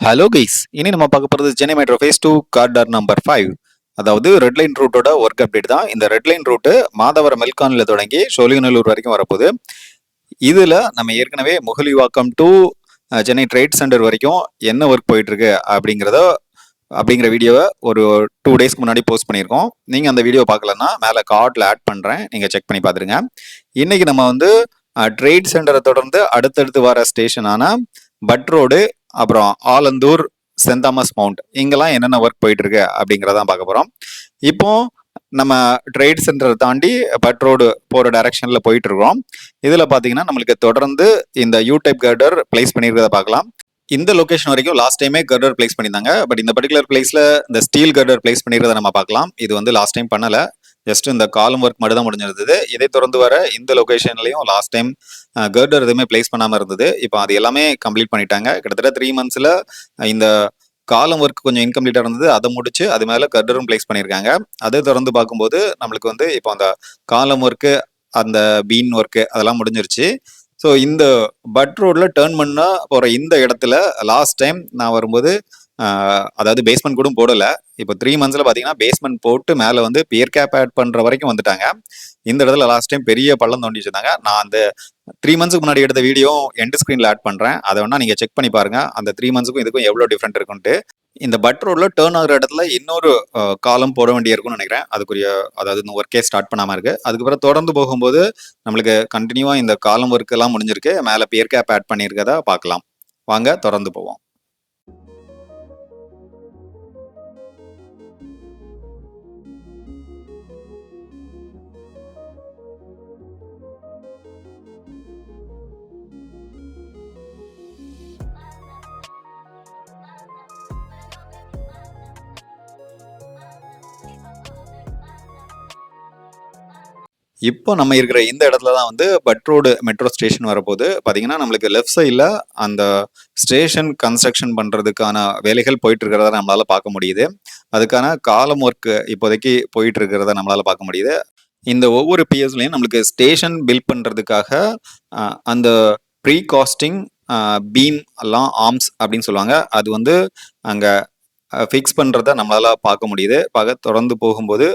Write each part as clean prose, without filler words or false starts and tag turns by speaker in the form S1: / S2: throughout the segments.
S1: Hello guys, இனி நம்ம பார்க்க போகிறது Chennai metro face 2 Carter number 5. அதாவது ரெட் லைன் ரூட்டோட ஒர்க் அப்டேட் தான். இந்த ரெட் லைன் ரூட்டு மாதவரம் மெல்கானில் தொடங்கி சோழிங்கநல்லூர் வரைக்கும் வரப்போகுது. இதில் நம்ம ஏற்கனவே Mugalivakkam to Chennai trade centre வரைக்கும் என்ன ஒர்க் போயிட்டு இருக்கு அப்படிங்கிற வீடியோவை ஒரு 2 டேஸ்க்கு முன்னாடி போஸ்ட் பண்ணியிருக்கோம். நீங்கள் அந்த வீடியோ பார்க்கலன்னா மேலே கார்டில் ஆட் பண்ணுறேன், நீங்கள் செக் பண்ணி பார்த்துருங்க. இன்னைக்கு நம்ம வந்து ட்ரேட் சென்டரை தொடர்ந்து அடுத்தடுத்து வர ஸ்டேஷனான பட் ரோடு, அப்புறம் ஆலந்தூர், சென்ட் தாமஸ் மவுண்ட், இங்கெல்லாம் என்னென்ன ஒர்க் போயிட்டு இருக்கு அப்படிங்கிறதான் பார்க்க போறோம். இப்போ நம்ம ட்ரேட் சென்டரை தாண்டி பட் ரோடு போற டைரக்ஷன்ல போயிட்டு இருக்கோம். இதுல பாத்தீங்கன்னா நம்மளுக்கு தொடர்ந்து இந்த யூ டைப் கர்டர் பிளேஸ் பண்ணிருக்கிறத பார்க்கலாம். இந்த லொகேஷன் வரைக்கும் லாஸ்ட் டைமே கர்டர் பிளேஸ் பண்ணியிருந்தாங்க. பட் இந்த பர்டிகுலர் பிளேஸ்ல இந்த ஸ்டீல் கர்டர் பிளேஸ் பண்ணிருக்கிறத நம்ம பார்க்கலாம். இது வந்து லாஸ்ட் டைம் பண்ணல, ஜஸ்ட் இந்த காலம் ஒர்க் மட்டும் தான் முடிஞ்சிருந்தது. இதை தொடர்ந்து வர இந்த லொகேஷன்லையும் லாஸ்ட் டைம் கர்டர் எதுவுமே பிளேஸ் பண்ணாமல் இருந்தது. இப்போ அது எல்லாமே கம்ப்ளீட் பண்ணிட்டாங்க. கிட்டத்தட்ட 3 monthsல இந்த காலம் ஒர்க் கொஞ்சம் இன்கம்ப்ளீட்டாக இருந்தது, அதை முடிச்சு அது மேலே கர்டரும் பிளேஸ் பண்ணியிருக்காங்க. அதை தொடர்ந்து பார்க்கும்போது நம்மளுக்கு வந்து இப்போ அந்த காலம் ஒர்க்கு, அந்த பீன் ஒர்க்கு அதெல்லாம் முடிஞ்சிருச்சு. ஸோ இந்த பட் ரோடில் டேர்ன் பண்ண போகிற இந்த இடத்துல லாஸ்ட் டைம் நான் வரும்போது அதாவது பேஸ்மெண்ட் கூட போடலை. இப்போ 3 monthsல பார்த்தீங்கன்னா பேஸ்மெண்ட் போட்டு மேலே வந்து பியர் கேப் ஆட் பண்ணுற வரைக்கும் வந்துட்டாங்க. இந்த இடத்துல லாஸ்ட் டைம் பெரிய பள்ளம் தோண்டி வச்சிருந்தாங்க. நான் அந்த 3 monthsக்கு முன்னாடி எடுத்த வீடியோ எண்ட் ஸ்க்ரீனில் ஆட் பண்ணுறேன். அதை வேணா நீங்கள் செக் பண்ணி பாருங்க, அந்த 3 monthsக்கும் இதுக்கும் எவ்வளோ டிஃப்ரெண்ட் இருக்குன்ட்டு. இந்த பட் ரோடில் டேர்ன் ஆகிற இடத்துல இன்னொரு காலம் போட வேண்டிய இருக்கும்னு நினைக்கிறேன். அதுக்குரிய அதாவது இந்த ஒர்க்கே ஸ்டார்ட் பண்ணாமல் இருக்கு. அதுக்கப்புறம் தொடர்ந்து போகும்போது நம்மளுக்கு கண்டினியூவாக இந்த காலம் ஒர்க் எல்லாம் முடிஞ்சிருக்கு. மேலே பியர் கேப் ஆட் பண்ணியிருக்கதா பார்க்கலாம். வாங்க தொடர்ந்து போவோம். இப்போ நம்ம இருக்கிற இந்த இடத்துல தான் வந்து பட் ரோடு மெட்ரோ ஸ்டேஷன் வரப்போகுது. பார்த்தீங்கன்னா நம்மளுக்கு லெஃப்ட் சைடில் அந்த ஸ்டேஷன் கன்ஸ்ட்ரக்ஷன் பண்ணுறதுக்கான வேலைகள் போயிட்டு இருக்கிறத நம்மளால பார்க்க முடியுது. அதுக்கான காலம் ஒர்க் இப்போதைக்கு போயிட்டு இருக்கிறத நம்மளால பார்க்க முடியுது. இந்த ஒவ்வொரு பிஎஸ்லையும் நம்மளுக்கு ஸ்டேஷன் பில்ட் பண்ணுறதுக்காக அந்த ப்ரீ காஸ்டிங் பீம் எல்லாம் ஆர்ம்ஸ் அப்படின்னு சொல்லுவாங்க. அது வந்து அங்கே ஃபிக்ஸ் பண்ணுறத நம்மளால பார்க்க முடியுது. தொடர்ந்து போகும்போது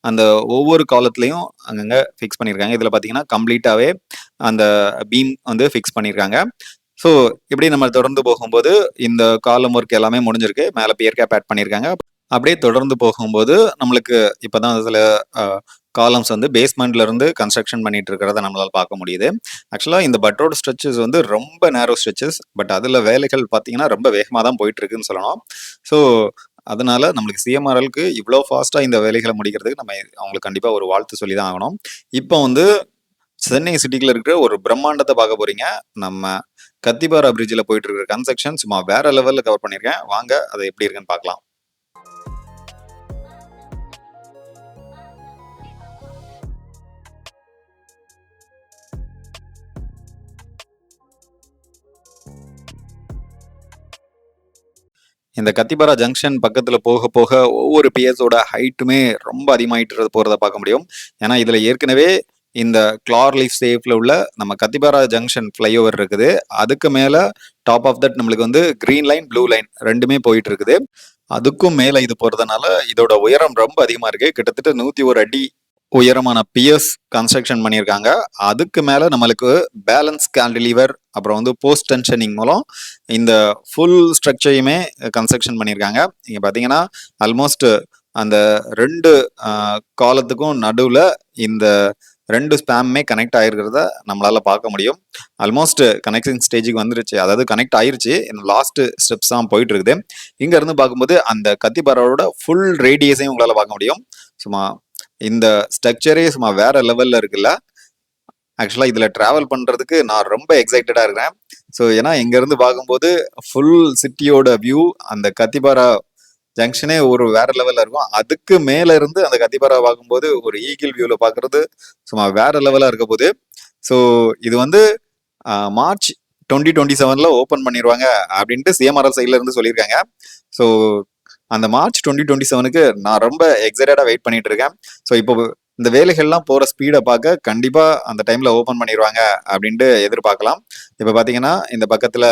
S1: அந்த ஒவ்வொரு காலத்துலேயும் அங்கங்கே ஃபிக்ஸ் பண்ணியிருக்காங்க. இதில் பார்த்தீங்கன்னா கம்ப்ளீட்டாகவே அந்த பீம் வந்து ஃபிக்ஸ் பண்ணியிருக்காங்க. ஸோ இப்படி நம்ம தொடர்ந்து போகும்போது இந்த காலம் ஒர்க் எல்லாமே முடிஞ்சிருக்கு. மேலே பியர் கேப் ஆட் பண்ணியிருக்காங்க. அப்படியே தொடர்ந்து போகும்போது நம்மளுக்கு இப்போதான் சில காலம்ஸ் வந்து பேஸ்மெண்ட்ல இருந்து கன்ஸ்ட்ரக்ஷன் பண்ணிட்டு இருக்கிறத நம்மளால பார்க்க முடியுது. ஆக்சுவலாக இந்த பட் ரோடு ஸ்ட்ரெச்சஸ் வந்து ரொம்ப நேரோ ஸ்ட்ரெச்சஸ். பட் அதில் வேலைகள் பார்த்தீங்கன்னா ரொம்ப வேகமாக தான் போயிட்டு இருக்குன்னு சொல்லணும். ஸோ அதனால நம்மளுக்கு சிஎம்ஆர்எலுக்கு இவ்வளோ ஃபாஸ்ட்டாக இந்த வேலைகளை முடிக்கிறதுக்கு நம்ம அவங்களுக்கு கண்டிப்பாக ஒரு வாழ்த்து சொல்லி தான் ஆகணும். இப்போ வந்து சென்னை சிட்டிக்குள்ள இருக்கிற ஒரு பிரம்மாண்டத்தை பார்க்க போறீங்க. நம்ம கத்திபாரா பிரிட்ஜில் போயிட்டு இருக்கிற கன்ஸ்ட்ரக்ஷன் சும்மா வேற லெவலில் கவர் பண்ணியிருக்கேன். வாங்க அது எப்படி இருக்குன்னு பார்க்கலாம். இந்த கத்திபாரா ஜங்ஷன் பக்கத்தில் போக போக ஒவ்வொரு பிஎஸோட ஹைட்டுமே ரொம்ப அதிகமாகிட்டு போகிறத பார்க்க முடியும். ஏன்னா இதில் ஏற்கனவே இந்த கிளார்லீஃப் சேஃப்ல உள்ள நம்ம கத்திபாரா ஜங்ஷன் ஃப்ளைஓவர் இருக்குது. அதுக்கு மேலே டாப் ஆஃப் தட் நம்மளுக்கு வந்து கிரீன் லைன், ப்ளூ லைன் ரெண்டுமே போயிட்டு இருக்குது. அதுக்கும் மேலே இது போகிறதுனால இதோட உயரம் ரொம்ப அதிகமாக இருக்கு. கிட்டத்தட்ட 101 அடி உயரமான பியர்ஸ் கன்ஸ்ட்ரக்ஷன் பண்ணியிருக்காங்க. அதுக்கு மேலே நம்மளுக்கு பேலன்ஸ் கேண்டிலீவர், அப்புறம் வந்து போஸ்ட் டென்ஷனிங் மூலம் இந்த ஃபுல் ஸ்ட்ரக்சரையுமே கன்ஸ்ட்ரக்ஷன் பண்ணியிருக்காங்க. இங்கே பார்த்தீங்கன்னா ஆல்மோஸ்ட் அந்த 2 காலத்துக்கும் நடுவில் இந்த 2 ஸ்பேமே கனெக்ட் ஆகிருக்கிறத நம்மளால பார்க்க முடியும். ஆல்மோஸ்ட் கனெக்டிங் ஸ்டேஜுக்கு வந்துருச்சு, அதாவது கனெக்ட் ஆயிருச்சு. இந்த லாஸ்ட் ஸ்டெப்ஸ் தான் போயிட்டு இருக்குது. இங்க இருந்து பார்க்கும்போது அந்த கத்திபாராவோட ஃபுல் ரேடியஸையும் உங்களால பார்க்க முடியும். சும்மா இந்த ஸ்ட்ரக்சரே சும்மா வேற லெவல்ல இருக்குல்ல. ஆக்சுவலா இதுல டிராவல் பண்றதுக்கு நான் ரொம்ப எக்ஸைட்டடா இருக்கிறேன். ஸோ ஏன்னா இங்க இருந்து பார்க்கும்போது ஃபுல் சிட்டியோட வியூ, அந்த கத்திபாரா ஜங்ஷனே ஒரு வேற லெவல்ல இருக்கும். அதுக்கு மேல இருந்து அந்த கத்திபாரா பார்க்கும்போது ஒரு ஈகிள் வியூல பாக்குறது சும்மா வேற லெவலா இருக்க போகுது. ஸோ இது வந்து மார்ச் 2027 ஓப்பன் பண்ணிடுவாங்க அப்படின்ட்டு சிஎம்ஆர்எல் சைட்ல இருந்து சொல்லியிருக்காங்க. ஸோ அந்த மார்ச் 2027க்கு நான் ரொம்ப எக்ஸைட்டடா வெயிட் பண்ணிட்டு இருக்கேன். ஸோ இப்போ இந்த வேலைகள்லாம் போற ஸ்பீடை பார்க்க கண்டிப்பா அந்த டைம்ல ஓப்பன் பண்ணிடுவாங்க அப்படின்ட்டு எதிர்பார்க்கலாம். இப்போ பாத்தீங்கன்னா இந்த பக்கத்துல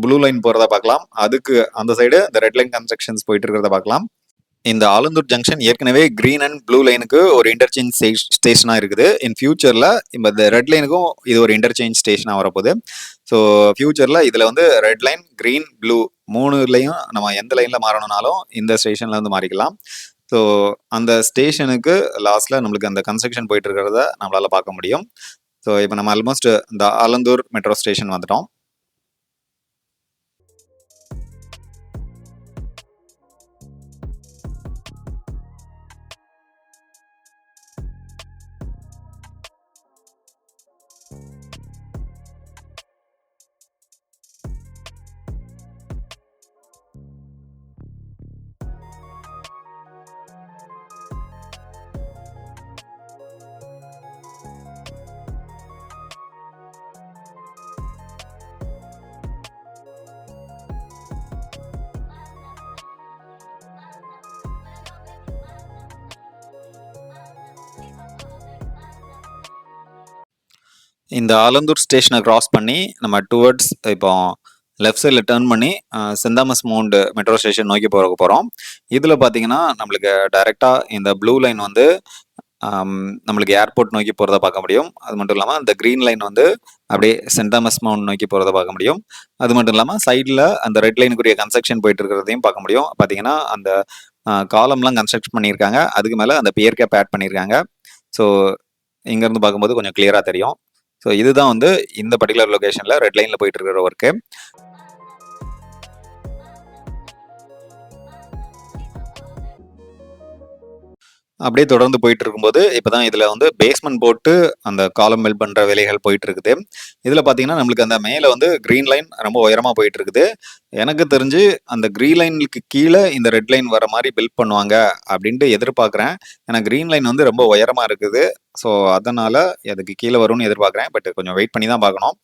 S1: ப்ளூ லைன் போகிறத பார்க்கலாம். அதுக்கு அந்த சைடு இந்த ரெட் லைன் கன்ஸ்ட்ரக்ஷன்ஸ் போயிட்டு இருக்கிறத பார்க்கலாம். இந்த ஆலந்தூர் ஜங்ஷன் ஏற்கனவே கிரீன் அண்ட் ப்ளூ லைனுக்கு ஒரு இன்டர்சேஞ்ச் ஸ்டேஷனாக இருக்குது. இன் ஃபியூச்சரில் இந்த ரெட் லைனுக்கும் இது ஒரு இன்டர்சேஞ்ச் ஸ்டேஷனாக வரப்போகுது. ஸோ ஃபியூச்சரில் இதில் வந்து ரெட் லைன், கிரீன், ப்ளூ மூணுலையும் நம்ம எந்த லைனில் மாறணும்னாலும் இந்த ஸ்டேஷனில் வந்து மாறிக்கலாம். ஸோ அந்த ஸ்டேஷனுக்கு லாஸ்ட்டில் நம்மளுக்கு அந்த கன்ஸ்ட்ரக்ஷன் போயிட்டு இருக்கிறத நம்மளால் பார்க்க முடியும். ஸோ இப்போ நம்ம ஆல்மோஸ்ட் இந்த ஆலந்தூர் மெட்ரோ ஸ்டேஷன் வந்துட்டோம். இந்த ஆலந்தூர் ஸ்டேஷனை கிராஸ் பண்ணி நம்ம டுவர்ட்ஸ் இப்போ லெஃப்ட் சைடில் டேர்ன் பண்ணி Saint Thomas Mount metro station நோக்கி போகிறோம். இதில் பார்த்தீங்கன்னா நம்மளுக்கு டைரெக்டாக இந்த ப்ளூ லைன் வந்து நம்மளுக்கு ஏர்போர்ட் நோக்கி போகிறத பார்க்க முடியும். அது மட்டும் இல்லாமல் இந்த க்ரீன் லைன் வந்து அப்படியே சென்ட் தாமஸ் மவுண்ட் நோக்கி போகிறத பார்க்க முடியும். அது மட்டும் இல்லாமல் சைடில் அந்த ரெட் லைனுக்குரிய கன்ஸ்ட்ரக்ஷன் போயிட்டு இருக்கிறதையும் பார்க்க முடியும். பார்த்தீங்கன்னா அந்த காலம்லாம் கன்ஸ்ட்ரக்ட் பண்ணியிருக்காங்க. அதுக்கு மேலே அந்த பியர் கேப் ஆட் பண்ணியிருக்காங்க. ஸோ இங்கேருந்து பார்க்கும்போது கொஞ்சம் கிளியராக தெரியும். ஸோ இதுதான் வந்து இந்த பர்டிகுலர் லொகேஷனில் ரெட் லைனில் போயிட்டு இருக்கிற ஒர்க்கு. அப்படியே தொடர்ந்து போயிட்டு இருக்கும்போது இப்போதான் இதில் வந்து பேஸ்மெண்ட் போட்டு அந்த காலம் பில்ட் பண்ணுற வேலைகள் போயிட்டு இருக்குது. இதில் பார்த்தீங்கன்னா நம்மளுக்கு அந்த மேலே வந்து க்ரீன் லைன் ரொம்ப உயரமாக போயிட்டு இருக்குது. எனக்கு தெரிஞ்சு அந்த க்ரீன் லைனுக்கு கீழே இந்த ரெட் லைன் வர மாதிரி பில்ட் பண்ணுவாங்க அப்படின்ட்டு எதிர்பார்க்குறேன். ஏன்னா க்ரீன் லைன் வந்து ரொம்ப உயரமாக இருக்குது. ஸோ அதனால் அதுக்கு கீழே வரும்னு எதிர்பார்க்குறேன். பட் கொஞ்சம் வெயிட் பண்ணி தான் பார்க்கணும்.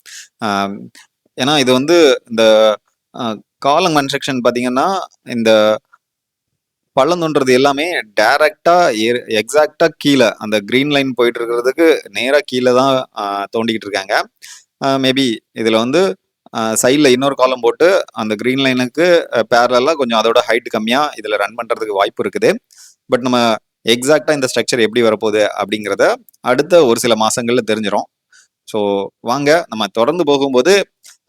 S1: ஏன்னா இது வந்து இந்த காலம் கன்ஸ்ட்ரக்ஷன் பார்த்தீங்கன்னா இந்த பள்ளம் தோன்றது எல்லாமே டைரக்டா எக்ஸாக்டா கீழே அந்த கிரீன் லைன் போயிட்டு இருக்கிறதுக்கு நேராக கீழே தான் தோண்டிக்கிட்டு இருக்காங்க. மேபி இதில் வந்து சைடில் இன்னொரு காலம் போட்டு அந்த கிரீன் லைனுக்கு பேரலாக கொஞ்சம் அதோட ஹைட் கம்மியாக இதில் ரன் பண்ணுறதுக்கு வாய்ப்பு இருக்குது. பட் நம்ம எக்ஸாக்டாக இந்த ஸ்ட்ரக்சர் எப்படி வரப்போகுது அப்படிங்கிறத அடுத்த ஒரு சில மாதங்களில் தெரிஞ்சிடும். ஸோ வாங்க நம்ம தொடர்ந்து போகும்போது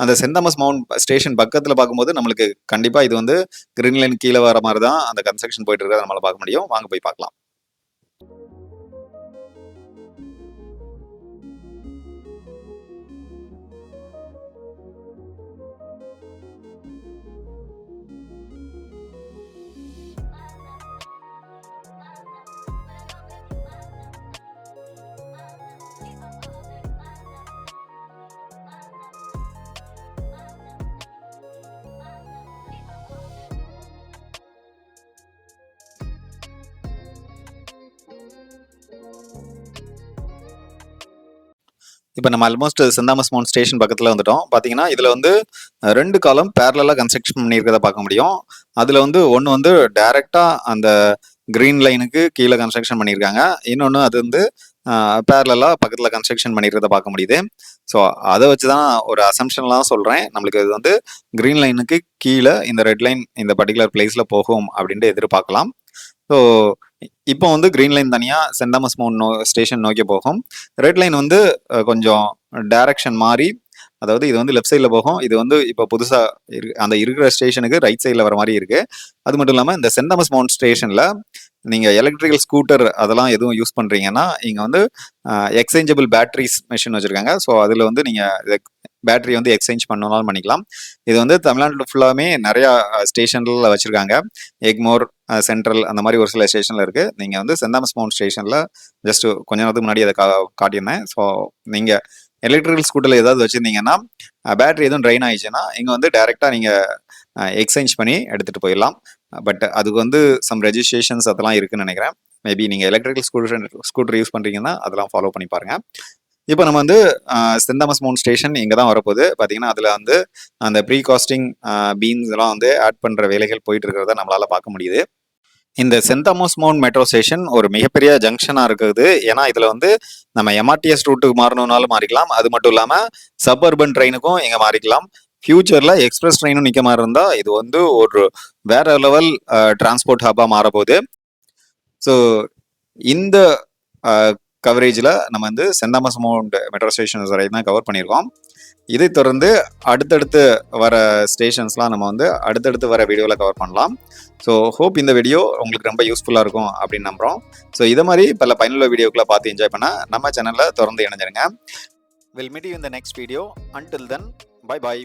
S1: அந்த சென்ட் தாமஸ் மவுண்ட் ஸ்டேஷன் பக்கத்தில் பார்க்கும்போது நம்மளுக்கு கண்டிப்பாக இது வந்து கிரீன் லைன் கீழே வர மாதிரி தான் அந்த கன்ஸ்ட்ரக்ஷன் போயிட்டு இருக்கிறத நம்மளால பார்க்க முடியும். வாங்க போய் பார்க்கலாம். இப்போ நம்ம almost Saint Thomas Mount station பக்கத்தில் வந்துட்டோம். பார்த்தீங்கன்னா இதில் வந்து 2 காலம் பேரலாக கன்ஸ்ட்ரக்ஷன் பண்ணியிருக்கிறத பார்க்க முடியும். அதில் வந்து ஒன்று வந்து டைரெக்டாக அந்த கிரீன் லைனுக்கு கீழே கன்ஸ்ட்ரக்ஷன் பண்ணியிருக்காங்க. இன்னொன்று அது வந்து பேரலாக பக்கத்தில் கன்ஸ்ட்ரக்ஷன் பண்ணியிருக்கிறத பார்க்க முடியுது. ஸோ அதை வச்சு தான் ஒரு அசம்ஷன்லாம் சொல்கிறேன். நம்மளுக்கு இது வந்து கிரீன் லைனுக்கு கீழே இந்த ரெட் லைன் இந்த பர்டிகுலர் பிளேஸில் போகும் அப்படின்ட்டு எதிர்பார்க்கலாம். ஸோ இப்போ வந்து கிரீன் லைன் தனியாக சென்ட் தாமஸ் மவுண்ட் ஸ்டேஷன் நோக்கி போகும். ரெட் லைன் வந்து கொஞ்சம் டைரக்ஷன் மாறி, அதாவது இது வந்து லெஃப்ட் சைடில் போகும். இது வந்து இப்போ புதுசாக அந்த இருக்கிற ஸ்டேஷனுக்கு ரைட் சைடில் வர மாதிரி இருக்குது. அது மட்டும் இல்லாமல் இந்த சென்ட் தாமஸ் மவுண்ட் ஸ்டேஷனில் நீங்கள் எலக்ட்ரிக்கல் ஸ்கூட்டர் அதெல்லாம் எதுவும் யூஸ் பண்ணுறீங்கன்னா இங்கே வந்து எக்ஸ்சேஞ்சபிள் பேட்டரிஸ் மெஷின் வச்சுருக்காங்க. ஸோ அதில் வந்து நீங்கள் பேட்டரி வந்து எக்ஸ்சேஞ்ச் பண்ணனாலும் பண்ணிக்கலாம். இது வந்து தமிழ்நாட்டில் ஃபுல்லாமே நிறையா ஸ்டேஷனில் வச்சுருக்காங்க. எக்மோர், சென்ட்ரல் அந்த மாதிரி ஒரு சில ஸ்டேஷனில் இருக்குது. நீங்கள் வந்து சென்ட் தாமஸ் மவுண்ட் ஸ்டேஷனில் ஜஸ்ட் கொஞ்ச நேரத்துக்கு முன்னாடி அதை காட்டியிருந்தேன். ஸோ நீங்கள் எலக்ட்ரிக்கல் ஸ்கூட்டரில் ஏதாவது வச்சுருந்தீங்கன்னா பேட்டரி எதுவும் ட்ரைன் ஆயிடுச்சுன்னா இங்கே வந்து டைரெக்டாக நீங்கள் எக்ஸ்சேஞ்ச் பண்ணி எடுத்துகிட்டு போயிடலாம். பட் அதுக்கு வந்து சம் ரெஜிஸ்ட்ரேஷன்ஸ் அதெல்லாம் இருக்குன்னு நினைக்கிறேன். மேபி நீங்கள் எலக்ட்ரிக்கல் ஸ்கூட்டர் யூஸ் பண்ணுறீங்கன்னா அதெல்லாம் ஃபாலோ பண்ணி பாருங்கள். இப்போ நம்ம வந்து சென்ட் தாமஸ் மவுண்ட் ஸ்டேஷன் இங்கே தான் வரப்போகுது. பார்த்தீங்கன்னா அதில் வந்து அந்த ப்ரீ காஸ்டிங் பீன்ஸ் எல்லாம் வந்து ஆட் பண்ணுற வேலைகள் போயிட்டு இருக்கிறத நம்மளால பார்க்க முடியுது. இந்த Saint Thomas Mount metro station ஒரு மிகப்பெரிய ஜங்ஷனாக இருக்குது. ஏன்னா இதில் வந்து நம்ம எம்ஆர்டிஎஸ் ரூட்டுக்கு மாறணும்னாலும் மாறிக்கலாம். அது மட்டும் இல்லாமல் சப்அர்பன் ட்ரெயினுக்கும் இங்கே மாறிக்கலாம். ஃபியூச்சரில் எக்ஸ்பிரஸ் ட்ரெயினும் நிற்க மாதிரி இருந்தால் இது வந்து ஒரு வேற லெவல் டிரான்ஸ்போர்ட் ஹப்பாக மாறப்போகுது. ஸோ இந்த கவரேஜில் நம்ம வந்து Saint Thomas Mount metro stations வரை தான் கவர் பண்ணியிருக்கோம். இதை தொடர்ந்து அடுத்தடுத்து வர ஸ்டேஷன்ஸ்லாம் நம்ம வந்து அடுத்தடுத்து வர வீடியோவில் கவர் பண்ணலாம். ஸோ ஹோப் இந்த வீடியோ உங்களுக்கு ரொம்ப யூஸ்ஃபுல்லாக இருக்கும் அப்படின்னு நம்புகிறோம். ஸோ இதை மாதிரி பல பயனுள்ள வீடியோக்களை பார்த்து என்ஜாய் பண்ண நம்ம சேனலில் தொடர்ந்து இணைஞ்சிருங்க. We'll meet you in the next video. Until then, bye bye.